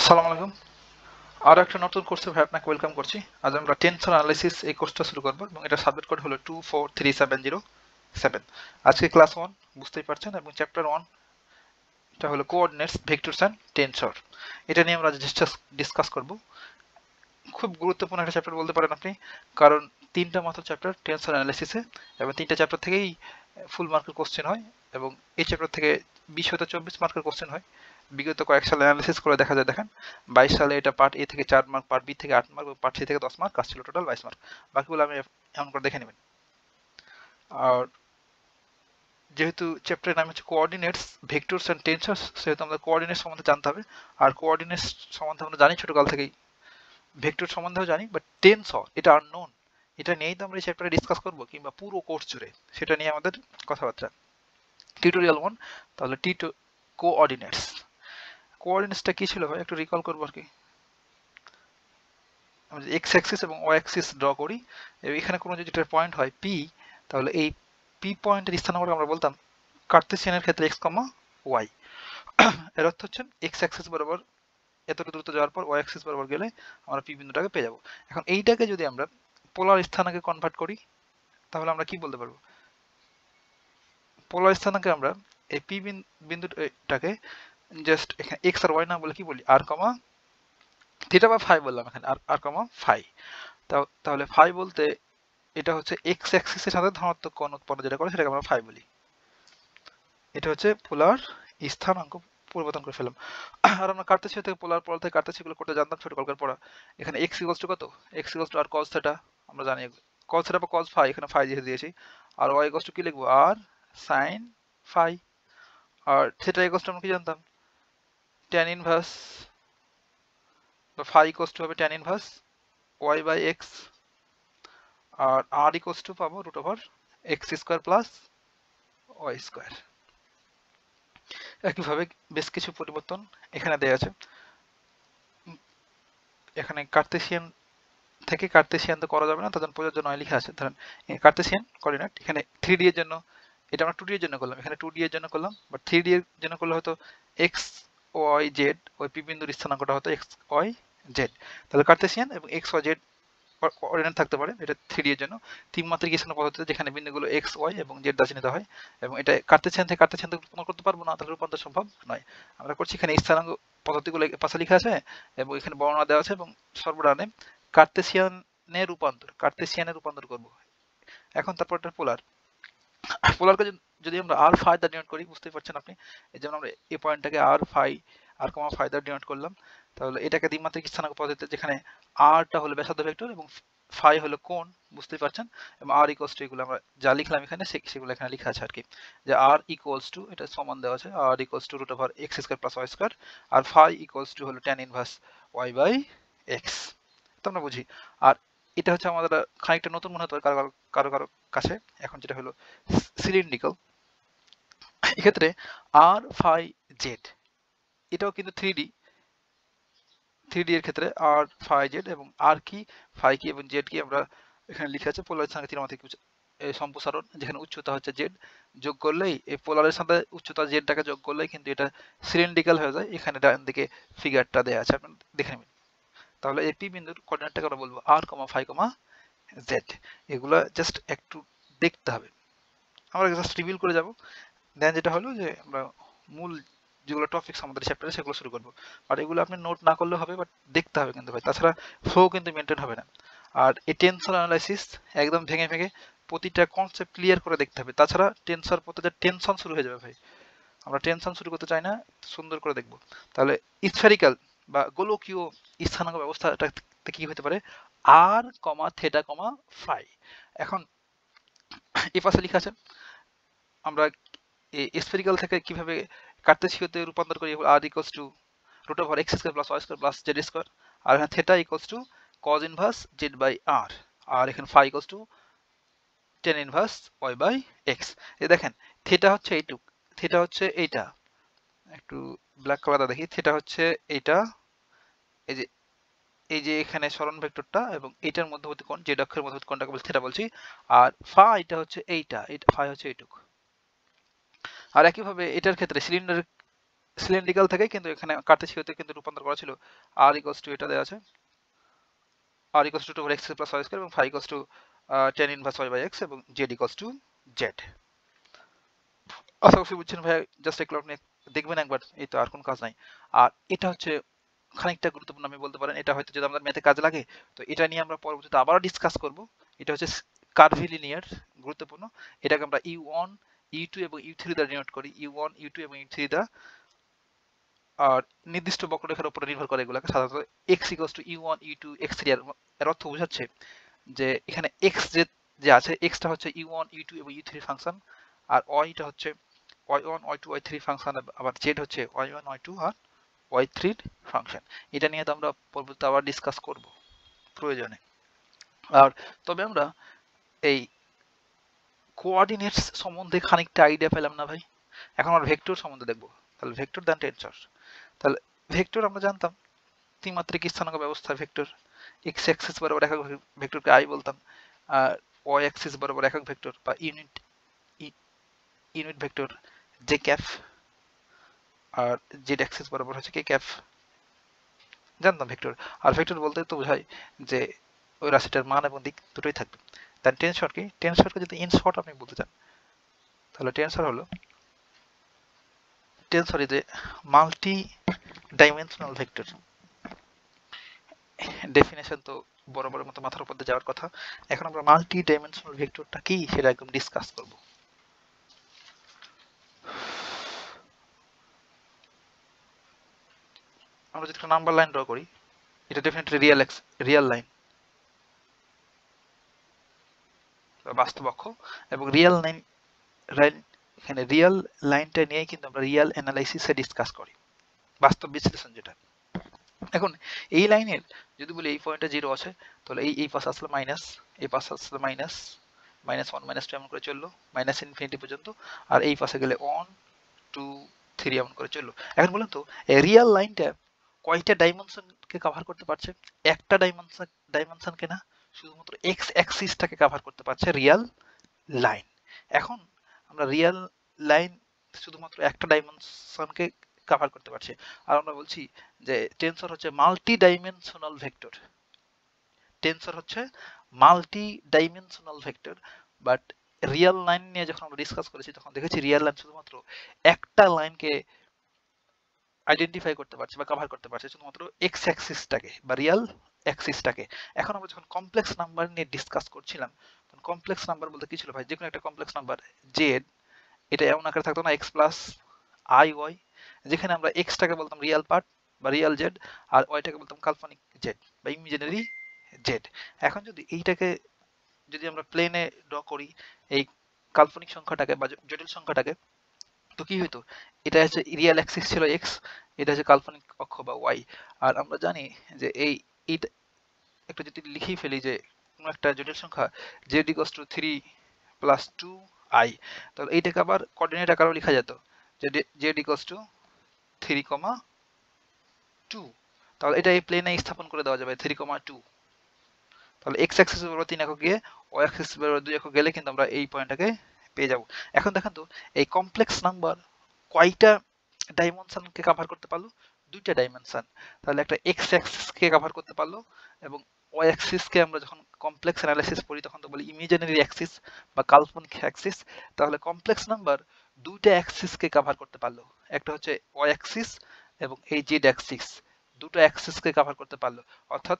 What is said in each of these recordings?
আসসালামু আলাইকুম। আরো একটা নতুন কোর্সে ভাই আপনাকে ওয়েলকাম করছি। আজ আমরা টেনসর অ্যানালাইসিস এই কোর্সটা শুরু করব এবং এটা সাবজেক্ট কোড হলো 243707। আজকে ক্লাস 1 বুঝতেই পারছেন এবং চ্যাপ্টার 1 এটা হলো কোঅর্ডিনেটস, ভেক্টরস এন্ড টেনসর। এটা নিয়ে আমরা ডিসকাস করব। খুব গুরুত্বপূর্ণ একটা চ্যাপ্টার বলতে পারেন আপনি, কারণ তিনটা মাত্র চ্যাপ্টার টেনসর অ্যানালাইসিসে এবং তিনটা চ্যাপ্টার থেকেই ফুল মার্কের কোশ্চেন হয় এবং এই চ্যাপ্টার থেকে 20 হতে 24 মার্কের কোশ্চেন হয়। বিগত কয়েক সালে অ্যানালিসিস করে দেখা যায়, দেখেন 22 সালে এটা পার্ট এ থেকে 4 মার্ক, পার্ট বি থেকে 8 মার্ক এবং পার্ট সি থেকে 10 মার্ক, কাজ ছিল টোটাল 22 মার্ক। বাকিগুলো আমি এমন করে দেখে নেবেন। আর যেহেতু চ্যাপ্টারের নাম হচ্ছে কোঅর্ডিনেটস, ভেক্টরস এন্ড টেনসরস, সেহেতু আমাদের কোঅর্ডিনেট সম্বন্ধে জানতে হবে। আর কোঅর্ডিনেটস সম্বন্ধে আমরা জানি ছোটকাল থেকেই, ভেক্টর সম্বন্ধেও জানি, বাট টেনসর এটা আননোন। এটা নিয়েই তো আমরা এই চ্যাপ্টারে ডিসকাস করবো, কিংবা পুরো কোর্স জুড়ে সেটা নিয়ে আমাদের কথাবার্তা। টিউটোরিয়াল 1, তাহলে কোঅর্ডিনেটস। কোঅর্ডিনেটসটা কি ছিল ভাই, একটু রিকল করবো আর কি। আমরা এক্স অ্যাক্সিস এবং ওয়াই অ্যাক্সিস ড্র করি এবং এখানে কোনো যদি একটা পয়েন্ট হয় পি, তাহলে এই পি পয়েন্টের স্থানাঙ্ক আমরা বলতাম কার্তেশিয়ানের ক্ষেত্রে এক্স কমা ওয়াই। এর অর্থ হচ্ছে এক্স অ্যাক্সিস বরাবর এতটা দ্রুত যাওয়ার পর ওয়াই অ্যাক্সিস বরাবর গেলে আমরা পি বিন্দুটাকে পেয়ে যাবো। এখন এইটাকে যদি আমরা পোলার স্থানাঙ্কে কনভার্ট করি, তাহলে আমরা কি বলতে পারবো? পোলার স্থানাঙ্কে আমরা এই পি বিন্দুটাকে জাস্ট এখানে এক্স আর ওয়াই না বলে কি বলি, আর কমা থিটা বা ফাই বললাম এখানে, আর কমা ফাই। তাহলে ফাই বলতে এটা হচ্ছে এক্স অ্যাক্সিসের সাথে ধনাত্মক কোণ উৎপন্ন যেটা করে সেটাকে আমরা ফাই বলি। এটা হচ্ছে পোলার স্থানাঙ্ক পরিবর্তন করে ফেললাম। আর আমরা কার্তেশীয় থেকে পোলার থেকে কার্তেশীয়গুলো করতে জানতাম ছোট কালকের পড়া। এখানে এক্স ইকুয়ালস টু কত, x equals to r cos theta, আমরা জানি কস থিটা বা কস ফাই, এখানে ফাই যেহেতু দিয়েছি। আর ওয়াই ইকুয়ালস টু কি লিখবো, আর সাইন ফাই। আর থিটা ইকুয়ালস টু আমরা কি জানতাম, ট্যান ইনভার্স, বা ফাই ইকুয়ালস টু হবে tan inverse y by x. আর আর ইকুয়ালস টু পাবো root over x square plus y square. একইভাবে বেশ কিছু পরিবর্তন এখানে দেওয়া আছে। এখানে কার্তেশিয়ান থেকে কার্তেশিয়ান তো করা যাবে না, তার জন্য প্রযোজ্য নয় লেখা আছে। ধরেন কার্তেশিয়ান কোঅর্ডিনেট এখানে 3D এর জন্য, এটা আমরা 2D এর জন্য করলাম, এখানে 2D এর জন্য করলাম, বাট 3D এর জন্য করলে হয়তো এক্স ওয়াই জেড, ওই পি বিন্দুর স্থানাঙ্কটা হতো এক্স ওয়াই জেড। তাহলে কার্তেশিয়ান এবং এক্স ওয়াই জেড কোঅর্ডিনেট থাকতে পারে, এটা 3D এর জন্য ত্রিমাত্রিক স্থানাঙ্ক পদ্ধতিতে, যেখানে বিন্দুগুলো এক্স ওয়াই এবং জেড দ্বারা চিহ্নিত হয়। এবং এটা কার্তেশিয়ান থেকে কার্তেশিয়ান উৎপন্ন করতে পারবো না, তাহলে রূপান্তর সম্ভব নয়। আমরা করছি এখানে স্থানাঙ্ক পদ্ধতিগুলো পাশে লেখা আছে এবং এখানে বর্ণনা দেওয়া আছে, এবং সর্বডানে কার্তেশিয়ানের রূপান্তর করব। এখন তারপর এটা পোলারকে যদি আমরা আর ফাই দ্বারা ডিনোট করি, বুঝতেই পারছেন আপনি, এই জন্য আমরা এই পয়েন্টটাকে আর ফাই, আর কমা ফাই দ্বারা ডিনোট করলাম। তাহলে এটাকে দ্বিমাত্রিক স্থানাঙ্ক পদ্ধতিতে, যেখানে আরটা হলো ব্যাসার্ধ ভেক্টর এবং ফাই হলো কোণ, বুঝতেই পারছেন। এবং আর ইকুয়ালস টু, এগুলো আমরা যা লিখলাম এখানে সেগুলো এখানে লেখা আছে আর কি, যে আর ইকুয়ালস টু, এটা সমান দেওয়া আছে, r equals to root over x square plus y square, আর ফাই ইকুয়ালস টু হলো tan inverse y by x. তো আমরা বুঝি। আর এটা হচ্ছে আমাদের খানিকটা নতুন মনে হতে পারে কারো কারো কারো কাছে। এখন যেটা হলো সিলিন্ড্রিক্যাল, এক্ষেত্রে আর ফাই জেড, এটাও কিন্তু 3D এর ক্ষেত্রে আর ফাই জেড, এবং আর কি ফাই কি এবং জেড কি আমরা এখানে লিখে আছে পোলারের সঙ্গে ত্রিমাত্রিক সম্প্রসারণ, যেখানে উচ্চতা হচ্ছে জেড, যোগ করলেই এই পোলারের সাথে উচ্চতা জেডটাকে যোগ করলেই কিন্তু এটা সিলিন্ড্রিক্যাল হয়ে যায়। এখানে ডান দিকে ফিগারটা দেওয়া আছে, আপনারা দেখে নেবেন। তাহলে এই পি বিন্দুর কোঅর্ডিনেটটাকে আমরা বলবো আর কমা ফাই কমা জেড। এগুলো জাস্ট একটু দেখতে হবে, আমরা জাস্ট রিভিল করে যাব। দেন যেটা হলো যে আমরা মূল যেগুলো টপিকস আমাদের চ্যাপ্টারে সেগুলো শুরু করবো। আর এগুলো আপনি নোট না করলেও হবে, বাট দেখতে হবে কিন্তু ভাই, তাছাড়া ফ্লো কিন্তু মেনটেন হবে না। আর এই টেনসর অ্যানালাইসিস একদম ভেঙে ভেঙে প্রতিটা কনসেপ্ট ক্লিয়ার করে দেখতে হবে, তাছাড়া টেনসর প্রতিটা টেনশন শুরু হয়ে যাবে ভাই। আমরা টেনশন শুরু করতে চাই না, সুন্দর করে দেখবো। তাহলে স্ফেরিক্যাল বা গোলকীয় স্থানাঙ্ক ব্যবস্থাটা কি হতে পারে, আর কমা থেটা কমা ফাই। এখন এই পাশে লেখা আছে আমরা স্ফেরিক্যাল থেকে কিভাবে কার্তেশীয়তে রূপান্তর করি, r equals to root over x square plus y square plus z square. আর এখানে theta equals to cos inverse z by r. আর এখানে phi equals to tan inverse y by x. এই দেখেন থেটা হচ্ছে এইটুক, থেটা হচ্ছে এইটা, একটু ব্ল্যাক কালারটা দেখি, থেটা হচ্ছে এইটা, এই যে এখানে সরণ ভেক্টরটা এবং এইটার মধ্যবর্তী কোণ, জেড অক্ষের মধ্যবর্তী কোণটাকে বলছি থেটা বলছি। আর ফাইটা হচ্ছে এইটা, ফাই হচ্ছে এইটুক। আর একইভাবে এটার ক্ষেত্রে সিলিন্ড্রিক্যাল থেকে কিন্তু এখানে কার্টেসীয়তে কিন্তু রূপান্তর করা ছিল। আর ইকুয়ালস টু এটা দেওয়া আছে, r equals to 2 x plus y square এবং phi equals to tan inverse y by x এবং z ইকুয়ালস টু z। আশা করছি বুঝছেন ভাই, জাস্ট একটু আপনি দেখবেন একবার, এই তো আর কোনো কাজ নাই। আর এটা হচ্ছে খানিকটা গুরুত্বপূর্ণ আমি বলতে পারেন, এটা হয়তো যদি আমাদের ম্যাথে কাজে লাগে তো এটা নিয়ে আমরা পরবর্তীতে আবারও ডিসকাস করব। এটা হচ্ছে কার্ভিলিনিয়ার, গুরুত্বপূর্ণ। এটাকে আমরা u1 u2 এবং u3 দ্বারা ডিনোট করি, u1 u2 এবং u3 দ্বারা। আর নির্দিষ্ট বক্ররেখার উপরে নির্ভর করে এগুলোকে সাধারণত x equals to u1 u2 x3। এর অর্থ বোঝাচ্ছে যে এখানে x যে আছে, xটা হচ্ছে u1 u2 এবং u3 ফাংশন, আর yটা হচ্ছে y1 y2 y3 ফাংশন, আবার z হচ্ছে y1 y2 আর y3 ফাংশন। এটা নিয়ে তো আমরা পরবর্তীতে আবার ডিসকাস করব প্রয়োজনে। আর তবে আমরা এই কোঅর্ডিনেটস সম্বন্ধে খানিকটা আইডিয়া পেলাম না ভাই। এখন আমরা ভেক্টর সম্বন্ধে দেখব। তাহলে ভেক্টর দেন টেনসর। তাহলে ভেক্টর আমরা জানতাম ত্রিমাত্রিক স্থানাঙ্ক ব্যবস্থা ভেক্টর, এক্স অ্যাক্সিস বরাবর একক ভেক্টরকে আই বলতাম, আর ওয়াই অ্যাক্সিস বরাবর একক ভেক্টর বা ইউনিট ভেক্টর জে ক্যাফ, আর জেড অ্যাক্সিস বরাবর হচ্ছে কে ক্যাফ, জানতাম ভেক্টর। আর ভেক্টর বলতে তো বোঝায় যে ওই রাশিটার মান এবং দিক দুটোই থাকবে। তার টেনসর কি, টেনসরকে যদি ইন শর্ট আপনি বলতে চান তাহলে টেনসর হলো, tensor is a multi dimensional vector. Definition তো বরাবরের মতো মাথার উপর দিয়ে যাওয়ার কথা। এখন আমরা মাল্টি ডাইমেনশনাল ভেক্টরটা কি সেটা একদম ডিসকাস করব। আমরা যদি একটা নাম্বার লাইন ড্র করি, এটা ডেফিনেটলি রিয়েল লাইন, বাস্তব অক্ষ। এবং রিয়েল লাইন, এখানে রিয়েল লাইনটা নিয়ে কিন্তু আমরা রিয়েল অ্যানালাইসিসে ডিসকাস করি, বাস্তব বিশ্লেষণ যেটা। এখন এই লাইনের যদি বলি এই পয়েন্টে 0 আছে, তাহলে এই পাশে আসলে মাইনাস, এই পাশে আসলে মাইনাস, -1 -2 এমন করে চললো মাইনাস ইনফিনিটি পর্যন্ত, আর এই পাশে গেলে 1 2 3 এমন করে চললো। এখন বলুন তো এই রিয়েল লাইনটা কয়টা ডাইমেনশনকে কভার করতে পারছে? একটা ডাইমেনশনকে না, শুধুমাত্র এক্স অ্যাক্সিসটাকে কভার করতে পারছে রিয়েল লাইন। এখন আমরা রিয়েল লাইন শুধুমাত্র একটা ডাইমেনশনকে কভার করতে পারছে, আর আমরা বলছি যে টেনসর হচ্ছে মাল্টি ডাইমেনশনাল ভেক্টর। টেনসর হচ্ছে multi dimensional vector, but real line নিয়ে যখন আমরা ডিসকাস করেছি তখন দেখেছি রিয়েল লাইন শুধুমাত্র একটা লাইনকে আইডেন্টিফাই করতে পারছে বা কভার করতে পারছে, শুধুমাত্র এক্স অ্যাক্সিসটাকে বা রিয়েল অ্যাক্সিসটাকে। এখন আমরা যখন কমপ্লেক্স নাম্বার নিয়ে ডিসকাস করছিলাম, তখন কমপ্লেক্স নাম্বার বলতে কি ছিল ভাই? যে কোনো একটা কমপ্লেক্স নাম্বার জেড, এটা এমন আকারে থাকতো না এক্স প্লাস আই ওয়াই, যেখানে আমরা এক্সটাকে বলতাম রিয়েল পার্ট বা রিয়েল জেড, আর ওয়াইটাকে বলতাম কাল্পনিক জেড বা ইমাজিনারি জেড। এখন যদি এইটাকে যদি আমরা প্লেনে ড্র করি এই কাল্পনিক সংখ্যাটাকে বা জটিল সংখ্যাটাকে, তো কি হইতো? এটা হচ্ছে রিয়েল অ্যাক্সিস ছিল এক্স, এটা হচ্ছে কাল্পনিক অক্ষ বা ওয়াই। আর আমরা জানি যে এইটা একটা যদি লিখেই ফেলি যে কোনো একটা জটিল সংখ্যা Z equals to 3 plus 2i, তাহলে এইটাকে আবার কোঅর্ডিনেট আকারেও লেখা যেত যে জেড ইকুয়ালস টু 3,2। তাহলে এটা এই প্লেনে স্থাপন করে দেওয়া যাবে 3,2। তাহলে এক্স অ্যাক্সিস বরাবর 3 একক গিয়ে ওয়াই অ্যাক্সিস বরাবর 2 একক গেলে কিন্তু আমরা এই পয়েন্টটাকে পেয়ে যাব। এখন দেখেন তো এই কমপ্লেক্স নাম্বার কয়টা ডাইমেনশনকে কভার করতে পারলো? দুইটা ডাইমেনশন। তাহলে একটা এক্স অ্যাক্সিসকে কভার করতে পারলো, এবং ওয়াই অ্যাক্সিসকে আমরা যখন কমপ্লেক্স অ্যানালাইসিস পড়ি তখন তো বলি ইমাজিনারি অ্যাক্সিস বা কাল্পনিক অ্যাক্সিস। তাহলে কমপ্লেক্স নাম্বার দুইটা অ্যাক্সিসকে কভার করতে পারলো, একটা হচ্ছে ওয়াই অ্যাক্সিস এবং এই জেড অ্যাক্সিস, দুটো অ্যাক্সিসকে কভার করতে পারলো। অর্থাৎ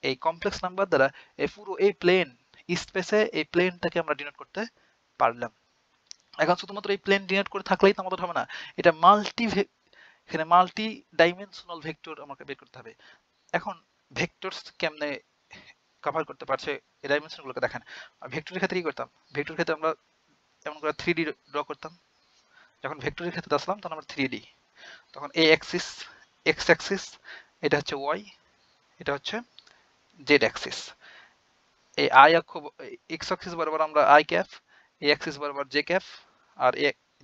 এই কমপ্লেক্স নাম্বার দ্বারা এই পুরো এই প্লেন স্পেসে এই প্লেনটাকে আমরা ডিনোট করতে পারলাম। এখন শুধুমাত্র এই প্লেন ডিনোট করে থাকলেই তো আমাদের হবে না, এটা এখানে মাল্টি ডাইমেনশনাল ভেক্টর আমাকে বের করতে হবে। এখন ভেক্টরস কেমনে কভার করতে পারছে এই ডাইমেনশনগুলোকে দেখেন। ভেক্টরের ক্ষেত্রে কি করতাম? ভেক্টরের ক্ষেত্রে আমরা এমন করে 3D ড্র করতাম। যখন ভেক্টরের ক্ষেত্রে আসলাম তখন আমরা 3D, তখন এই অ্যাক্সিস এক্স অ্যাক্সিস, এটা হচ্ছে ওয়াই, এটা হচ্ছে জেড অ্যাক্সিস। এই আই অক্ষ এক্স অ্যাক্সিস বরাবর আমরা আই ক্যাপ, এই অ্যাক্সিস বরাবর জে ক্যাপ, আর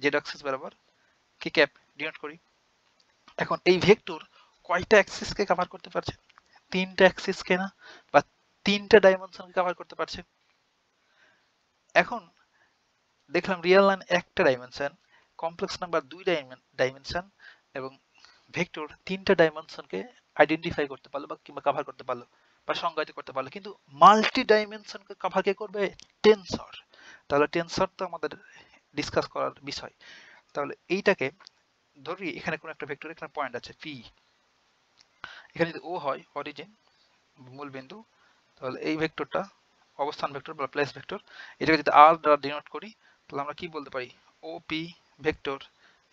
জেড অ্যাক্সিস বরাবর কি ক্যাপ ডিনোট করি। এখন এই ভেক্টর কয়টা অ্যাক্সিসকে কভার করতে পারছে? তিনটা অ্যাক্সিসকে না, বা তিনটা ডাইমেনশনকে কভার করতে পারছে। এখন দেখলাম রিয়েল লাইন একটা ডাইমেনশন, কমপ্লেক্স নাম্বার দুই ডাইমেনশন, এবং ভেক্টর তিনটা ডাইমেনশনকে আইডেন্টিফাই করতে পারলো বা কিংবা কভার করতে পারলো বা সংজ্ঞায়িত করতে পারলো, কিন্তু মাল্টি ডাইমেনশনকে কভার কে করবে? টেনসর। তাহলে টেনসর তো আমাদের ডিসকাস করার বিষয়। তাহলে এইটাকে ধরি এখানে কোন একটা ভেক্টর, এখানে পয়েন্ট আছে পি, এখানে যদি ও হয় অরিজিন মূল বিন্দু, তাহলে এই ভেক্টরটা অবস্থান ভেক্টর বা প্লেস ভেক্টর, এটাকে যদি আর দ্বারা ডিনোট করি তাহলে আমরা কি বলতে পারি? O P vector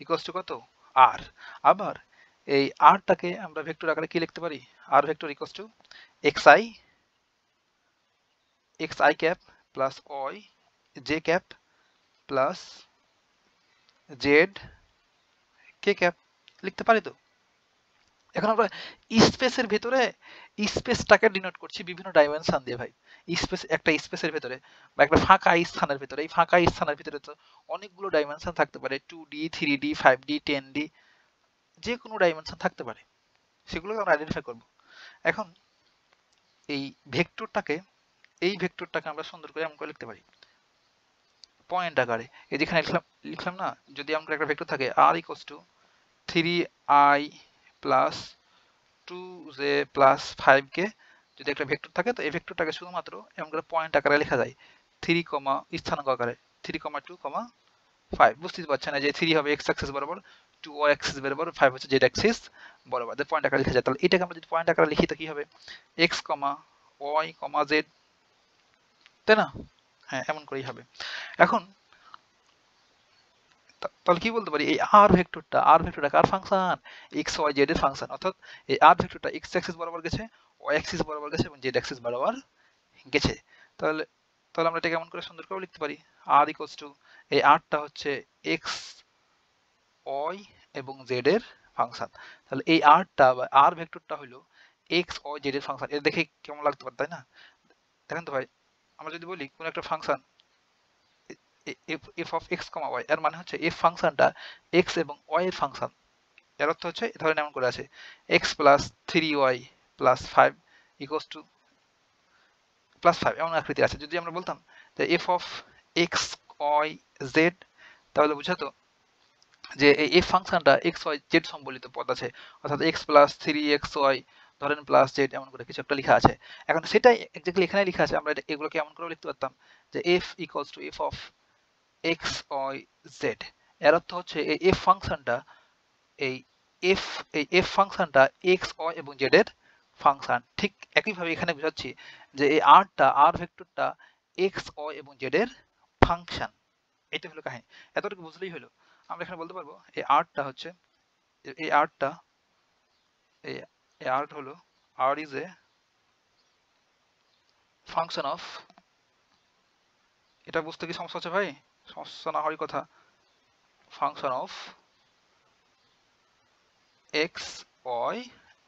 equals to কত? আর। আবার এই আরটাকে আমরা ভেক্টর আকারে কি লিখতে পারি? R vector equals to xi cap plus y j cap plus z k cap লিখতে পারি তো? এখন আমরা স্পেসের ভেতরে স্পেসটাকে ডিনোট করছি বিভিন্ন ডাইমেনশন দিয়ে ভাই। স্পেস একটা স্পেসের ভেতরে বা একটা ফাঁকা স্থানের ভেতরে, এই ফাঁকা স্থানের ভিতরে তো অনেকগুলো ডাইমেনশন থাকতে পারে, 2D 3D 5D 10D, যে কোনো ডাইমেনশন থাকতে পারে, সেগুলোকে আমরা আইডেন্টিফাই করব। এখন এই ভেক্টরটাকে আমরা সুন্দর করে এমন করে লিখতে পারি পয়েন্ট আকারে। এই যেখানে লিখলাম না, যদি আমরা একটা ভেক্টর থাকে r equals to 3i plus 2j plus 5k, যদি একটা ভেক্টর থাকে তো এই ভেক্টরটাকে শুধুমাত্র এমন করে পয়েন্ট আকারে লেখা যায় 3, স্থানাঙ্ক আকারে 3, 2, 5। বুঝতে পারছেন না যে 3 হবে x অ্যাক্সিস বরাবর, 2 y অ্যাক্সিস বরাবর, 5 হচ্ছে z অ্যাক্সিস বরাবর, পয়েন্ট আকারে লেখা যায়। তাহলে এটাকে আমরা যদি পয়েন্ট আকারে লিখি তো কি হবে? x, y, z, তাই না? হ্যাঁ, এমন করেই হবে। এখন তাহলে কি বলতে পারি? এই আর ভেক্টরটা কার ফাংশন? এক্স ওয়াই জেড এর ফাংশন। অর্থাৎ এই আর ভেক্টরটা এক্স অ্যাক্সিস বরাবর গেছে, ওয়াই অ্যাক্সিস বরাবর গেছে এবং জেড অ্যাক্সিস বরাবর গেছে। তাহলে তাহলে আমরা এটা কেমন করে সুন্দর করে লিখতে পারি? আর ইকুয়ালস টু এই আরটা হচ্ছে এক্স ওয়াই এবং জেড এর ফাংশন। তাহলে এই আরটা বা আর ভেক্টরটা হলো এক্স ওয়াই জেড এর ফাংশন। এটা দেখে কেমন লাগতে পারে, তাই না? দেখেন তো ভাই, আমরা যদি বলি কোন একটা function f of x comma y, এর মানে হচ্ছে এফ ফাংশনটা এক্স এবং ওয়াই এর ফাংশন। এর অর্থ হচ্ছে ধরেন এমন করে আছে x plus 3y plus 5 equals to plus 5, এমন আকৃতি আছে। যদি আমরা বলতাম যে f of x y z, তাহলে বুঝাতো যে এই এফ ফাংশনটা এক্স ওয়াই জেড সম্বলিত পদ আছে, অর্থাৎ এক্স প্লাস 3xy ধরেন প্লাস জেড, এমন করে কিছু একটা লেখা আছে। এখন সেটাই এক্স্যাক্টলি এখানে লেখা আছে, আমরা এগুলোকে এমন করে লিখতে পারতাম যে f equals to f of x y z. এর অর্থ হচ্ছে এই এফ ফাংশনটা এই এফ ফাংশনটা এক্স ওয়াই এবং জেড এর ফাংশন। ঠিক একইভাবে এখানে বোঝাচ্ছি যে এই আর ভেক্টরটা এক্স ওয়াই এবং জেড এর ফাংশন। এটা হলো কাহিনী, এতটুকু বুঝলেই হলো। আমরা এখানে বলতে পারবো এই আরটা হচ্ছে এই আরটা এই আর্ট হলো আর ইজ এ ফাংশন অফ, এটা বুঝতে কি সমস্যা হচ্ছে ভাই? সমস্যা না হওয়ার কথা। ফাংশন অফ এক্স ওয়াই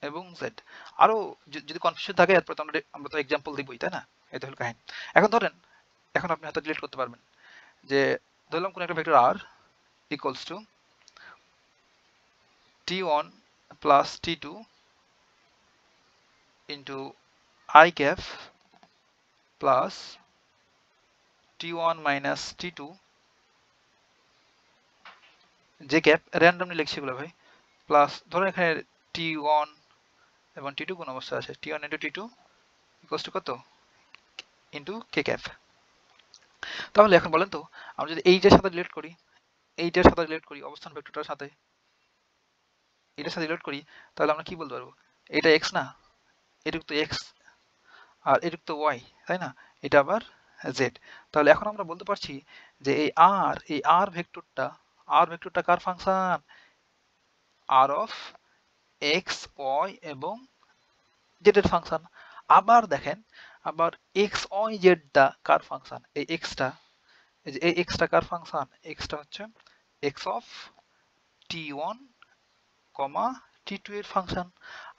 এবং জেড। আরো যদি কনফিউশন থাকে এরপর তো আমরা তো এক্সাম্পল দিবই, তাই না? এটা হলো কাহিনী। এখন ধরেন, এখন আপনি হয়তো ডিলিট করতে পারবেন যে ধরলাম কোন একটা vector r equals to t1 plus t2 into i cap plus t1 minus t2 j cap, randomly লিখছি এগুলো ভাই, প্লাস ধরুন এখানে t1 এবং t2 কোন অবস্থা আছে, t1 into t2 equals to কত? Into k cap. তাহলে এখন বলেন তো, আমরা যদি এইটার সাথে রিলেট করি, এইটার সাথে রিলেট করি অবস্থান ভেক্টরটার সাথে, এটার সাথে রিলেট করি, তাহলে আমরা কি বলতে পারবো? এটা x না, এটুক তো x আর এটুক তো y, তাই না? এটা আবার z। তাহলে এখন আমরা বলতে পারছি যে এই আর ভেক্টরটা কার function? R of x y এবং জেড এর ফাংশন। আবার দেখেন, আবার এক্স ওয়াই জেডটা কার ফাংশন? এই এক্সটা, এই এক্সটা কার ফাংশন? এক্সটা হচ্ছে x of t1 comma t2 এর ফাংশন।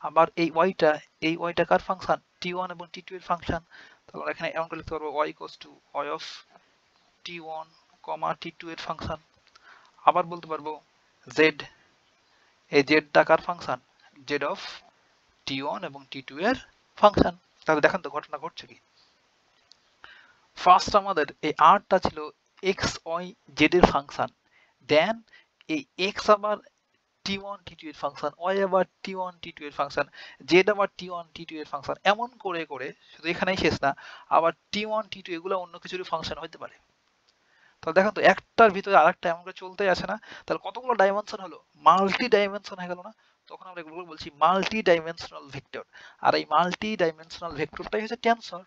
আবার এই ওয়াইটা কার ফাংশন? t1 এবং t2 এর ফাংশন। তাহলে আমরা এখানে এমন করে লিখতে পারবো y equals to y of t1 comma t2 এর ফাংশন। আবার বলতে পারবো z, এই জেডটা কার ফাংশন? z অফ t1 এবং t2 এর ফাংশন। তাহলে দেখেন তো ঘটনা ঘটছে কি? ফার্স্ট আমাদের এই আরটা ছিল এক্স ওয়াই জেড এর ফাংশন, দেন এই এক্স আবার t1 t2 এর ফাংশন, y আবার t1 t2 এর ফাংশন, z আবার t1 t2 এর ফাংশন, এমন করে করে শুধু এখানেই শেষ না, আবার t1 t2 এগুলো অন্য কিছুর ফাংশন হতে পারে। তাহলে দেখেন তো একটার ভিতরে আরেকটা এমন করে চলতেই আছে না, তাহলে কতগুলো ডাইমেনশন হলো, মাল্টি ডাইমেনশন হয়ে গেল না। তখন আমরা এগুলো বলছি মাল্টি ডাইমেনশনাল ভেক্টর, আর এই মাল্টি ডাইমেনশনাল ভেক্টরটাই হচ্ছে টেনসর।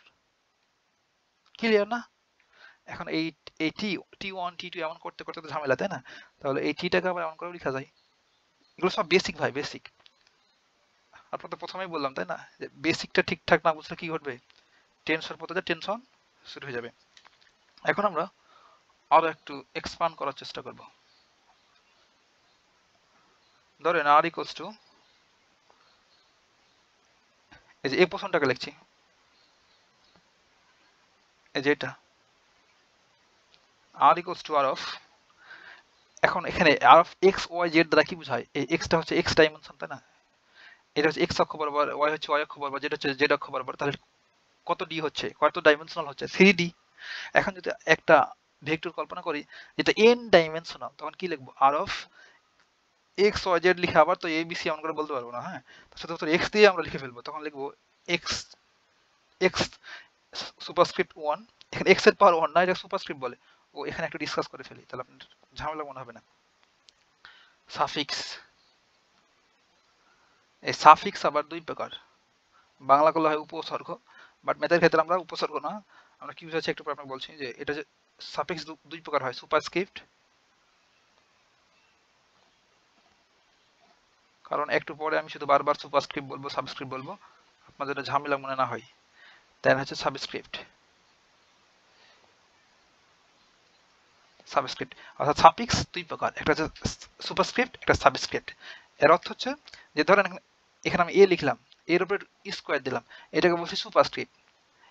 ক্লিয়ার না? এখন এই এই টি1 টি2 এমন করতে করতে তো ঝামেলা, তাই না? তাহলে এই টিটাকে আবার এমন করে লেখা যায়। এগুলো সব বেসিক ভাই, বেসিক। আপনার তো প্রথমেই বললাম, তাই না, যে বেসিকটা ঠিকঠাক না বুঝলে কি ঘটবে, টেনসর পড়তে টেনশন শুরু হয়ে যাবে। এখন আমরা আরো একটু এক্সপান্ড করার চেষ্টা করব। ধরেন আর ইকুয়ালস টু, এই যে এই পোর্শনটাকে লিখছি, এই যে এটা আর ইকুয়ালস টু আর অফ, এখন এখানে আর অফ এক্স ওয়াই জেড দ্বারা কি বোঝায়, এই এক্সটা হচ্ছে এক্স ডাইমেনশন, তাই না, এটা হচ্ছে এক্স অক্ষ বরাবর, ওয়াই হচ্ছে ওয়াই অক্ষ বরাবর, যেটা হচ্ছে জেড অক্ষ বরাবর, তাহলে কত ডি হচ্ছে, কত ডাইমেনশনাল হচ্ছে, 3D। এখন যদি একটা ভেক্টর কল্পনা করি যেটা n ডাইমেনশনাল, তখন কি লিখবো, আর অফ এক্স ওয়াই জেড লিখে আবার তো এবিসি এমন করে বলতে পারবো না, হ্যাঁ, শুধুমাত্র এক্স দিয়ে আমরা লিখে ফেলবো, তখন লিখবো এক্স এক্স সুপারস্ক্রিপ্ট 1, এখানে এক্স এর পাওয়ার 1 না, এটা সুপারস্ক্রিপ্ট বলে। ও এখানে একটু ডিসকাস করে ফেলি, তাহলে আপনার ঝামেলা মনে হবে না। সাফিক্স, এই সাফিক্স আবার দুই প্রকার, বাংলা করলে হয় উপসর্গ, বাট ম্যাথের ক্ষেত্রে আমরা উপসর্গ না, আমরা কি বুঝাচ্ছি একটু পর আপনাকে বলছি, যে এটা যে সাফিক্স দুই প্রকার হয়, সুপারস্ক্রিপ্ট, কারণ একটু পরে আমি শুধু বারবার সুপারস্ক্রিপ্ট বলবো সাবস্ক্রিপ্ট বলবো, আপনাদের ঝামেলা মনে না হয়, তাই হচ্ছে সাবস্ক্রিপ্ট। সাবস্ক্রিপ্ট অর্থাৎ সাফিক্স দুই প্রকার, একটা হচ্ছে সুপারস্ক্রিপ্ট, একটা সাবস্ক্রিপ্ট। এর অর্থ হচ্ছে যে ধরেন এখানে আমি এ লিখলাম, এর উপরে স্কোয়ার দিলাম, এটাকে বলছি সুপারস্ক্রিপ্ট।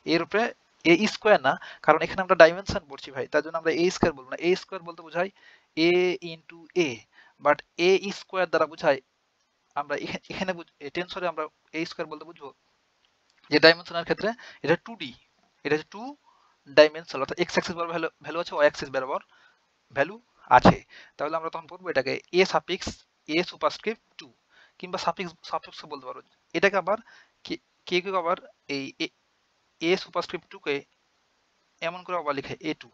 এর উপরে এ স্কোয়ার না, কারণ এখানে আমরা ডাইমেনশন পড়ছি ভাই, তার জন্য আমরা এ স্কোয়ার বলবো না, এ স্কোয়ার বলতে বোঝায় A into A, but A square দ্বারা বোঝায়, আমরা এখানে টেনসরে আমরা এ স্কোয়ার বলতে বুঝবো যে ডাইমেনশনের ক্ষেত্রে এটা 2D, এটা হচ্ছে 2 ডাইমেনশনাল, অর্থাৎ এক্স অ্যাক্সিস বরাবর ভ্যালু আছে, ওয়াই অ্যাক্সিস বরাবর ভ্যালু আছে। তাহলে আমরা তখন পড়বো এটাকে এ সাফিক্স এ সুপারস্ক্রিপ্ট 2, কিংবা সাফিক্স সাফিক্স বলতে পারো। এটাকে আবার কে কেউ আবার এই এ সুপারস্ক্রিপ্ট 2 কে এমন করে আবার লিখে এ 2,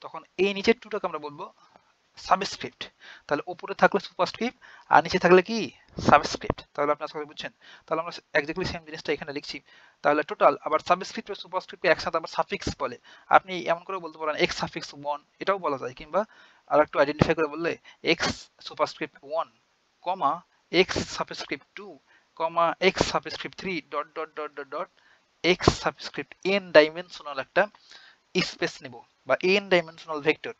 তখন এই নিচের 2টাকে আমরা বলবো সাবস্ক্রিপ্ট। তাহলে উপরে থাকলে সুপারস্ক্রিপ্ট আর নিচে থাকলে কি সাবস্ক্রিপ্ট। তাহলে আপনি আশা করি বুঝছেন। তাহলে আমরা এক্স্যাক্টলি সেম জিনিসটা এখানে লিখছি। তাহলে টোটাল আবার সাবস্ক্রিপ্ট ও সুপারস্ক্রিপ্ট একসাথে আবার সাফিক্স বলে। আপনি এমন করে বলতে পারেন এক্স সাফিক্স 1, এটাও বলা যায়, কিংবা আর একটু আইডেন্টিফাই করে বললে x superscript 1, comma x subscript 2, comma x subscript 3 dot dot dot dot dot x subscript n dimensional একটা স্পেস নেব, বা n ডাইমেনশনাল ভেক্টর।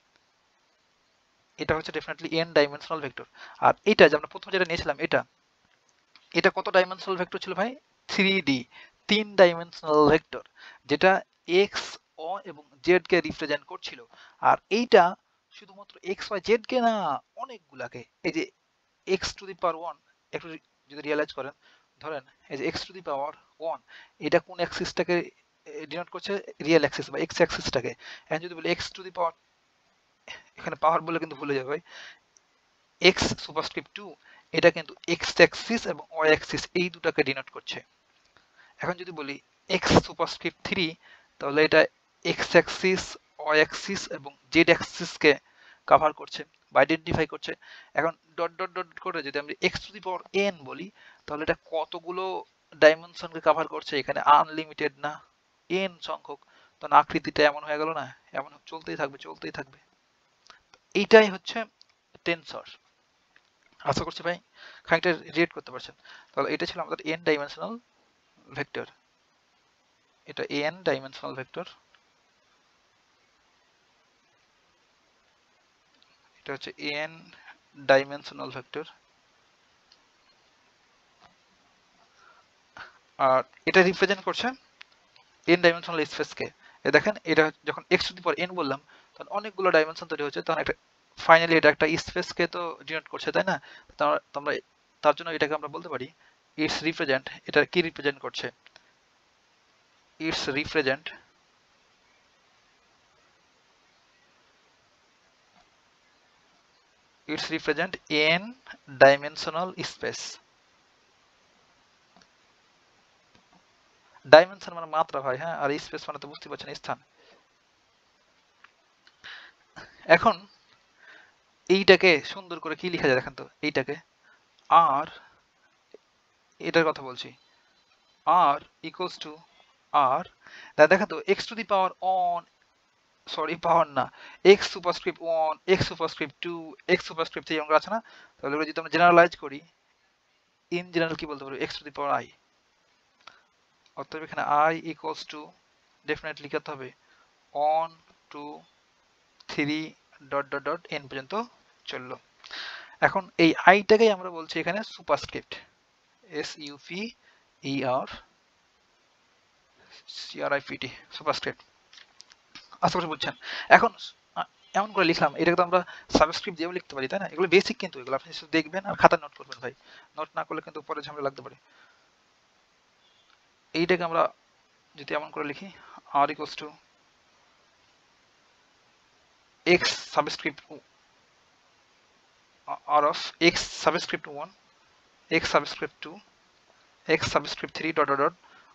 এটা হচ্ছে ডেফিনেটলি n ডাইমেনশনাল ভেক্টর। আর এটা যে আমরা প্রথম যেটা নিয়েছিলাম, এটা কত ডাইমেনশনাল ভেক্টর ছিল ভাই, 3D, 3 ডাইমেনশনাল ভেক্টর, যেটা এক্স ও এবং জেড কে রিপ্রেজেন্ট করছিল। আর এইটা শুধুমাত্র এক্স ওয়াই জেড কে না, অনেকগুলাকে। এই যে এক্স টু দি পাওয়ার 1, একটু যদি রিয়ালাইজ করেন, ধরেন এই যে এক্স টু দি পাওয়ার 1, এটা কোন অ্যাক্সিসটাকে ডিনোট করছে, রিয়েল অ্যাক্সিস বা এক্স অ্যাক্সিসটাকে। এখন যদি বলি এক্স টু দি পাওয়ার, এখানে পাওয়ার বলে কিন্তু ভুলে যাবে ভাই, এক্স সুপারস্ক্রিপ্ট 2, এটা কিন্তু এক্স অ্যাক্সিস এবং ওয়াই অ্যাক্সিস এই দুটাকে ডিনোট করছে। এখন যদি বলি এক্স সুপারস্ক্রিপ্ট 3, তাহলে এটা এক্স অ্যাক্সিস, ওয়াই অ্যাক্সিস এবং জেড অ্যাক্সিসকে কভার করছে বা আইডেন্টিফাই করছে। এখন ডট ডট ডট করে যদি আমরা x to the power N বলি, তাহলে এটা কতগুলো ডাইমেনশনকে কভার করছে, এখানে আনলিমিটেড না, এন সংখ্যক। তখন আকৃতিটা এমন হয়ে গেল না, এমন চলতেই থাকবে চলতেই থাকবে। এইটাই হচ্ছে টেনসর। আশা করছি ভাই খানিকটা রিলেট করতে পারছেন। তাহলে এটা ছিল আমাদের n ডাইমেনশনাল ভেক্টর, এটা n ডাইমেনশনাল ভেক্টর, এটা হচ্ছে n ডাইমেনশনাল ভেক্টর। আর এটা রিপ্রেজেন্ট করছে n ডাইমেনশনাল স্পেসকে। দেখেন এটা যখন x two the power n বললাম, তখন অনেকগুলো ডাইমেনশন তৈরি হচ্ছে, তখন একটা ফাইনালি এটা একটা স্পেসকে তো ডিনোট করছে, তাই না? তোমরা তার জন্য এটাকে আমরা বলতে পারি ইটস রিপ্রেজেন্ট, এটা কি রিপ্রেজেন্ট করছে, it's represent it's represent n dimensional space. Dimension মানে মাত্রা ভাই, হ্যাঁ, আর স্পেস মানে তো বুঝতে পারছেন স্থান। এখন এইটাকে সুন্দর করে কি লেখা যায় দেখেন তো, এইটাকে আর, এটার কথা বলছি, আর ইকুয়ালস টু আর, দেখেন তো x to the power n, sorry power না, x superscript 1, x superscript 2, x superscript 3 অঙ্ক আছে না, তাহলে যদি আমরা জেনারেলাইজ করি, ইন জেনারেল কি বলতে পারবো, x to the power i. অতএব এখানে আই ইকুয়ালস টু ডেফিনেটলি লিখতে হবে one two 3 dot dot dot n পর্যন্ত চললো। এখন এই আইটাকেই আমরা বলছি এখানে superscript, S U P E R C R I P T, superscript. আশা করি বুঝছেন। এখন এমন করে লিখলাম, এটাকে তো আমরা সাবস্ক্রিপ্ট দিয়েও লিখতে পারি, তাই না? এগুলো বেসিক, কিন্তু এগুলো আপনি শুধু দেখবেন আর খাতা নোট করবেন ভাই, নোট না করলে কিন্তু পরে ঝামেলা লাগতে পারে। এইটাকে আমরা যদি এমন করে লিখি, r equals to x subscript r of x subscript 1, x subscript 2, x subscript 3 dot dot dot,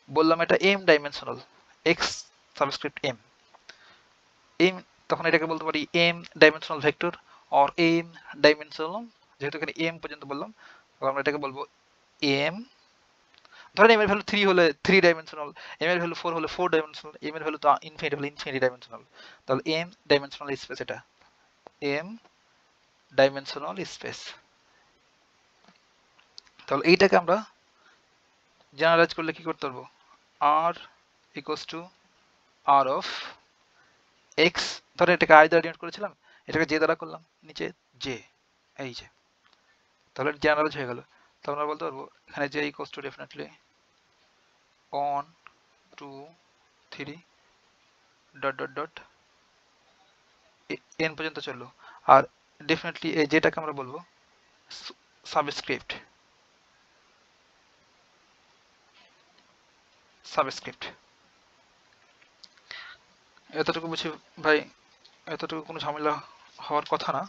বললাম এটা m dimensional, x subscript m, m, তখন এটাকে বলতে পারি m dimensional vector or m dimensional, যেহেতু এখানে এম পর্যন্ত বললাম, তাহলে আমরা এটাকে বলবো এম, ধরেন এম এর ভ্যালু 3 হলে 3 ডাইমেনশনাল, এম এর ভ্যালু 4 হলে 4 ডাইমেনশনাল, এম এর ভ্যালু তো ইনফিনিটি হলে ইনফিনিটি ডাইমেনশনাল, তাহলে এম ডাইমেনশনাল স্পেস, এটা এম ডাইমেনশনাল স্পেস। তাহলে এইটাকে আমরা জেনারেলাইজ করলে কি করতে পারবো, r equals to r of x, ধরেন এটাকে আই দ্বারা ডিনোট করেছিলাম, এটাকে জে দ্বারা করলাম, নিচে জে, এই যে, তাহলে জেনারেলাইজ হয়ে গেল। তাহলে আমরা বলতে পারবো এখানে j equals to definitely one two 3 dot dot dot n পর্যন্ত চললো, আর ডেফিনেটলি এই যেটাকে আমরা বলবো সাবস্ক্রিপ্ট, সাবস্ক্রিপ্ট। এতটুকু বুঝি ভাই, এতটুকু কোনো ঝামেলা হওয়ার কথা না।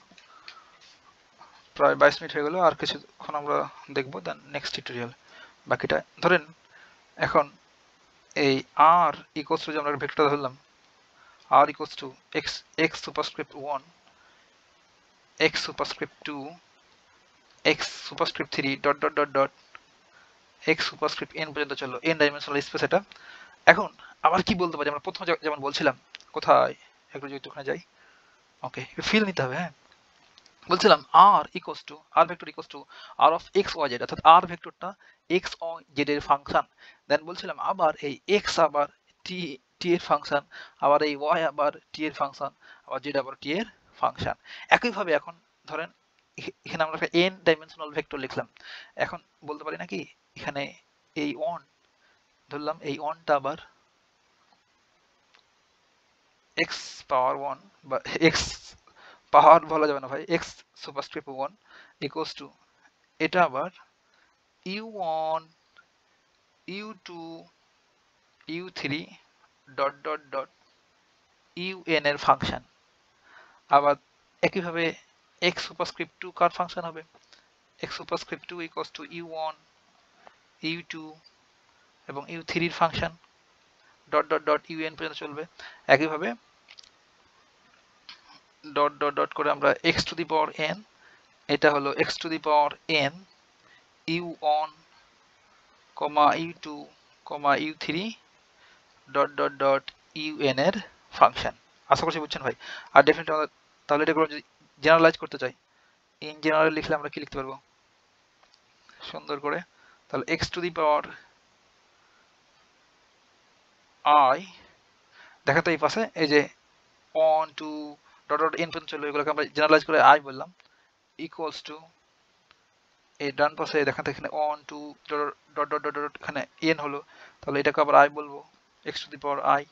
প্রায় 22 মিনিট হয়ে গেল, আর কিছুক্ষণ আমরা দেখবো, দেন নেক্সট টিউটোরিয়াল বাকিটা। ধরেন এখন এই আর ইকুয়ালস টু, যে আমরা ভেক্টরটা ধরলাম, r equals to x, x superscript 1, x superscript 2, x superscript 3 dot dot dot dot x superscript n পর্যন্ত চললো, এন ডাইমেনশনাল স্পেস এটা। এখন আবার কি বলতে পারি আমরা, প্রথমে যেমন বলছিলাম, কোথায় একটু যদি ওখানে যাই, ওকে, ফিল নিতে হবে, হ্যাঁ, বলছিলাম r equals to, r vector equals to r of x y z, অর্থাৎ আর ভেক্টরটা এক্স ও জেড এর ফাংশন, দেন বলছিলাম আবার এই এক্স আবার টি, টি এর ফাংশন, আবার এই ওয়াই আবার টি এর ফাংশন, আবার জেড আবার টি এর ফাংশন। একইভাবে এখন ধরেন এখানে আমরা একটা এন ডাইমেনশনাল ভেক্টর লিখলাম, এখন বলতে পারি নাকি এখানে এই ওয়ান ধরলাম, এই ওয়ানটা আবার এক্স পাওয়ার 1, বা এক্স পাওয়ার বলা যাবে না ভাই, এক্স সুপারস্ক্রিপ্ট 1 ইকুয়ালস টু, এটা আবার u1, u2, u3 dot dot dot un এর ফাংশন। আবার একইভাবে x সুপারস্ক্রিপ্ট 2 কার ফাংশন হবে, x superscript 2 equals to u1, u2 এবং u3 এর function dot dot dot un পর্যন্ত চলবে। একইভাবে ডট ডট ডট করে আমরা x two the power n, এটা হলো x two the power n u1, u2, u3 dot dot dot un এর ফাংশন। আশা করছি বুঝছেন ভাই। আর ডেফিনেটলি আমরা তাহলে এটাগুলো যদি জেনারেলাইজ করতে চাই, ইন জেনারেল লিখলে আমরা কি লিখতে পারবো সুন্দর করে, তাহলে x two the power i, দেখেন তো এই পাশে এই যে 1 2 ডট ডট n পর্যন্ত চললো, এগুলোকে আমরা জেনারেলাইজ করে i বললাম, ইকুয়ালস টু এই ডান পাশে দেখেন তো এখানে 1 2 ডট ডট ডট ডট এখানে n হলো, তাহলে এটাকে আবার i বলবো, x two the power i,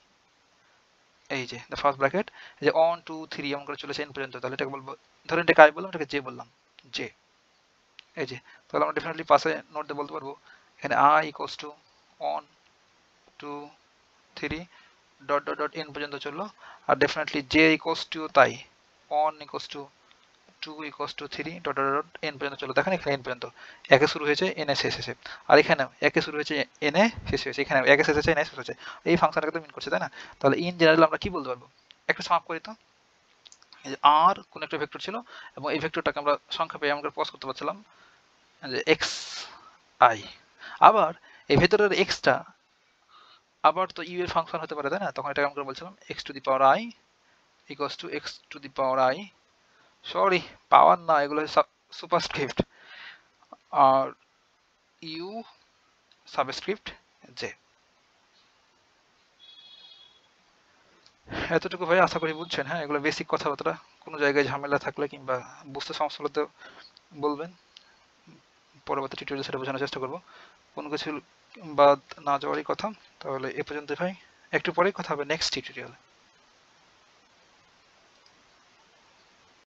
এই যে দ্য ফার্স্ট ব্র্যাকেট, এই যে 1 2 3 এমন করে চলেছে n পর্যন্ত, তাহলে এটাকে বলবো, ধরেন এটাকে i বললাম, এটাকে j বললাম, j, এই যে, তাহলে আমরা ডেফিনেটলি পাশে নোট দিয়ে বলতে পারবো এখানে i equals to 1 2 3 dot dot dot n পর্যন্ত চললো, আর ডেফিনেটলি j ইকুয়ালস টু তাই 1 equals to 2 equals to 3 dot dot dot n পর্যন্ত চলো। দেখেন এখানে n পর্যন্ত, একে শুরু হয়েছে n এ শেষ হয়েছে, আর এখানে একে শুরু হয়েছে n এ শেষ হয়েছে, এখানে একে শেষ হয়েছে n এ শেষ হয়েছে। এই ফাংশনটাকে তো মিন করছে, তাই না? তাহলে ইন জেনারেল আমরা কি বলতে পারবো, একটু সাম আপ করি তো। এই যে আর কোন একটা ভেক্টর ছিল এবং এই ভেক্টরটাকে আমরা সংখ্যা পেয়ে আমরা পজ করতে পারছিলাম যে এক্স আই। আবার এই ভেতরের এক্সটা আবার তো ইউ এর ফাংশন হতে পারে, তাই না? তখন এটাকে আমরা বলছিলাম x to the power i equals to x to the power i, sorry power না, এগুলো সুপারস্ক্রিপ্ট, আর ইউ সাবস্ক্রিপ্ট জে। এতটুকু ভাই আশা করি বুঝছেন। হ্যাঁ, এগুলো বেসিক কথাবার্তা, কোনো জায়গায় ঝামেলা থাকলে কিংবা বুঝতে সমস্যা হলে তো বলবেন, পরবর্তী টিউটোরিয়ালে সেটা বোঝানোর চেষ্টা করব। কোনো কিছু বাদ না যাওয়ারই কথা। তাহলে এ পর্যন্ত ভাই, একটু পরেই কথা হবে নেক্সট টিউটোরিয়ালে।